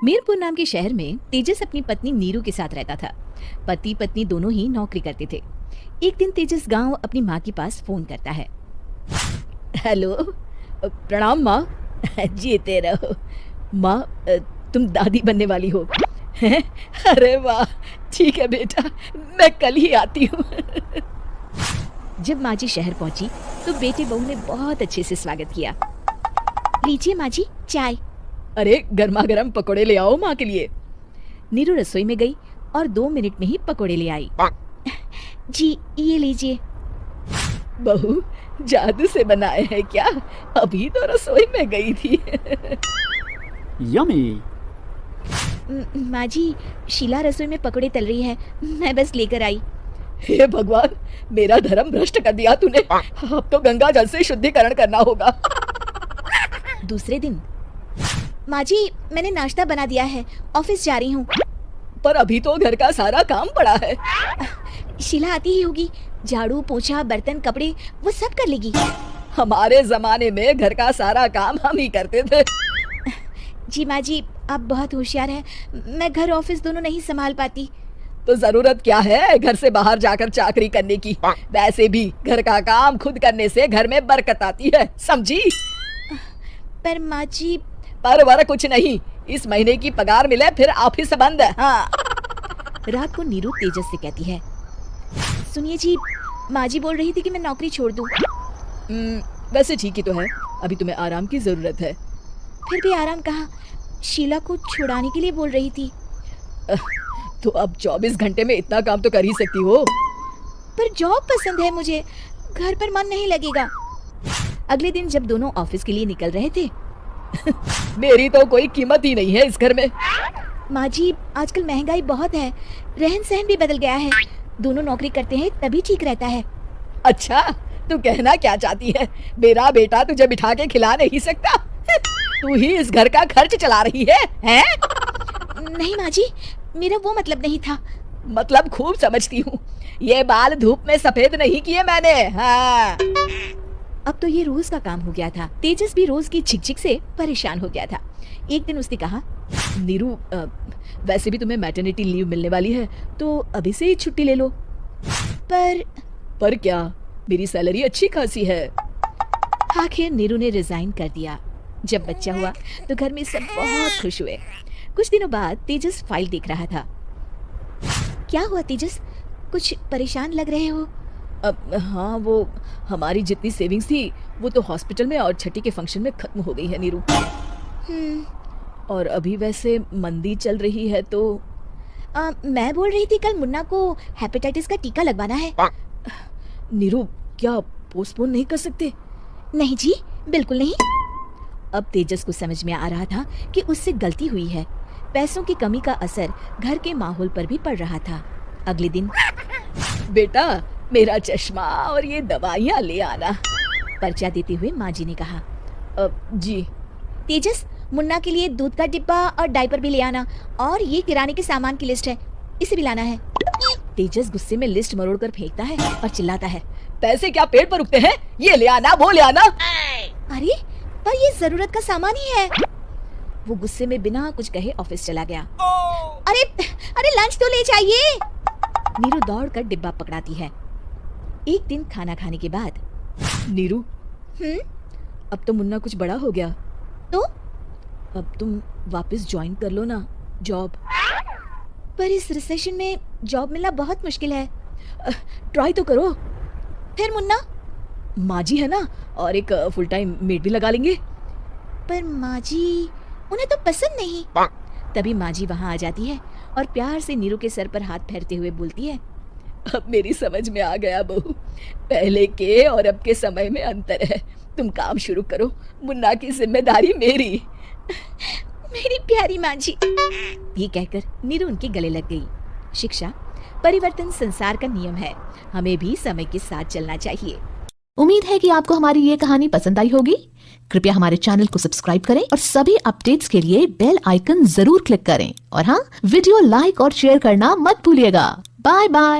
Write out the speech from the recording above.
मीरपुर नाम के शहर में तेजस अपनी पत्नी नीरू के साथ रहता था। पति पत्नी दोनों ही नौकरी करते थे। एक दिन तेजस गांव अपनी माँ के पास फोन करता है। हेलो, प्रणाम माँ। जीते रहो माँ, तुम दादी बनने वाली हो। अरे वाह, ठीक है बेटा, मैं कल ही आती हूँ। जब माँ जी शहर पहुंची तो बेटे बहू ने बहुत अच्छे से स्वागत किया। लीजिए माँ जी चाय। अरे गर्मा गर्म पकोड़े ले आओ माँ के लिए। नीरू रसोई में गई और 2 मिनट में ही पकोड़े ले आई। जी ये लीजिए। बहू जादू से बनाए हैं क्या? अभी तो रसोई में गई थी। यम्मी। माँ जी, शीला रसोई में पकोड़े तल रही है, मैं बस लेकर आई। हे भगवान, मेरा धर्म भ्रष्ट कर दिया तूने। अब तो गंगा जल से शुद्धिकरण करना होगा। दूसरे दिन, माँ जी मैंने नाश्ता बना दिया है, ऑफिस जा रही हूँ। पर अभी तो घर का सारा काम पड़ा है। शीला आती ही होगी, झाड़ू पोछा बर्तन कपड़े वो सब कर लेगी। हमारे जमाने में घर का सारा काम हम ही करते थे। जी माँ जी, आप बहुत होशियार हैं, मैं घर ऑफिस दोनों नहीं संभाल पाती। तो जरूरत क्या है घर से बाहर जाकर चाकरी करने की? वैसे भी घर का काम खुद करने से घर में बरकत आती है, समझी? पर माँ जी। पर वर कुछ नहीं, इस महीने की पगार मिले फिर ऑफिस बंद है। हाँ। रात को नीरू तेजस से कहती है, सुनिए जी, माँ जी बोल रही थी कि मैं नौकरी छोड़ दूं। वैसे ठीक ही तो है, अभी तुम्हें आराम की जरूरत है। फिर भी आराम कहाँ, शीला को छुड़ाने के लिए बोल रही थी। तो अब 24 घंटे में इतना काम तो कर ही सकती हो। पर जॉब पसंद है मुझे, घर पर मन नहीं लगेगा। अगले दिन जब दोनों ऑफिस के लिए निकल रहे थे, मेरी तो कोई कीमत ही नहीं है इस घर में। माँ जी आजकल महंगाई बहुत है, रहन सहन भी बदल गया है, दोनों नौकरी करते हैं तभी ठीक रहता है। अच्छा, तू कहना क्या चाहती है? मेरा बेटा तुझे बिठा के खिला नहीं सकता? तू ही इस घर का खर्च चला रही है, हैं? नहीं माँ जी, मेरा वो मतलब नहीं था। मतलब खूब समझती हूँ, ये बाल धूप में सफेद नहीं किए मैंने। हाँ। अब तो ये रोज का काम हो गया था। तेजस भी रोज की झिकझिक से परेशान हो गया था। एक दिन उसने कहा, नीरू, वैसे भी तुम्हें मैटरनिटी लीव मिलने वाली है, तो अभी से ही छुट्टी ले लो। पर क्या, मेरी सैलरी अच्छी खासी है। आखिर नीरू ने रिजाइन कर दिया। जब बच्चा हुआ तो घर में सब बहुत खुश हुए। कुछ दिनों बाद तेजस फाइल देख रहा था। क्या हुआ तेजस, कुछ परेशान लग रहे हो? हाँ, वो हमारी जितनी सेविंग्स थी वो तो हॉस्पिटल में और छठी के फंक्शन में खत्म हो गई है नीरू। और अभी वैसे मंदी चल रही है तो मैं बोल रही थी कल मुन्ना को हेपेटाइटिस का टीका लगवाना है। नीरू, क्या पोस्टपोन नहीं कर सकते? नहीं जी, बिल्कुल नहीं। अब तेजस को समझ में आ रहा था कि उससे गलती हुई है। पैसों की कमी का असर घर के माहौल पर भी पड़ रहा था। अगले दिन, बेटा मेरा चश्मा और ये दवाइयाँ ले आना, पर्चा देते हुए माँ जी ने कहा। जी। तेजस, मुन्ना के लिए दूध का डिब्बा और डायपर भी ले आना, और ये किराने के सामान की लिस्ट है, इसे भी लाना है। तेजस गुस्से में लिस्ट मरोड़कर फेंकता है और चिल्लाता है, पैसे क्या पेट पर उगते हैं? ये ले आना, वो ले आना। अरे पर ये जरूरत का सामान ही है। वो गुस्से में बिना कुछ कहे ऑफिस चला गया। अरे लंच तो ले जाइए। नीरू दौड़कर डिब्बा पकड़ाती है। एक दिन खाना खाने के बाद, नीरू, अब तो मुन्ना कुछ बड़ा हो गया, तो अब तुम वापस ज्वाइन कर लो ना जॉब। पर इस रिसेशन में जॉब मिलना बहुत मुश्किल है। ट्राई तो करो। फिर मुन्ना? माँ जी है ना, और एक फुल टाइम मेड भी लगा लेंगे। पर माँ जी, उन्हें तो पसंद नहीं। तभी माँ जी वहाँ आ जाती है और प्यार से नीरू के सर पर हाथ फेरते हुए बोलती है, अब मेरी समझ में आ गया बहू, पहले के और अब के समय में अंतर है। तुम काम शुरू करो, मुन्ना की जिम्मेदारी मेरी। मेरी प्यारी माँ जी। ये कहकर नीरू उनके गले लग गई। शिक्षा, परिवर्तन संसार का नियम है, हमें भी समय के साथ चलना चाहिए। उम्मीद है कि आपको हमारी ये कहानी पसंद आई होगी। कृपया हमारे चैनल को सब्सक्राइब करें और सभी अपडेट्स के लिए बेल आइकन जरूर क्लिक करें। और हाँ, वीडियो लाइक और शेयर करना मत भूलिएगा। Bye bye.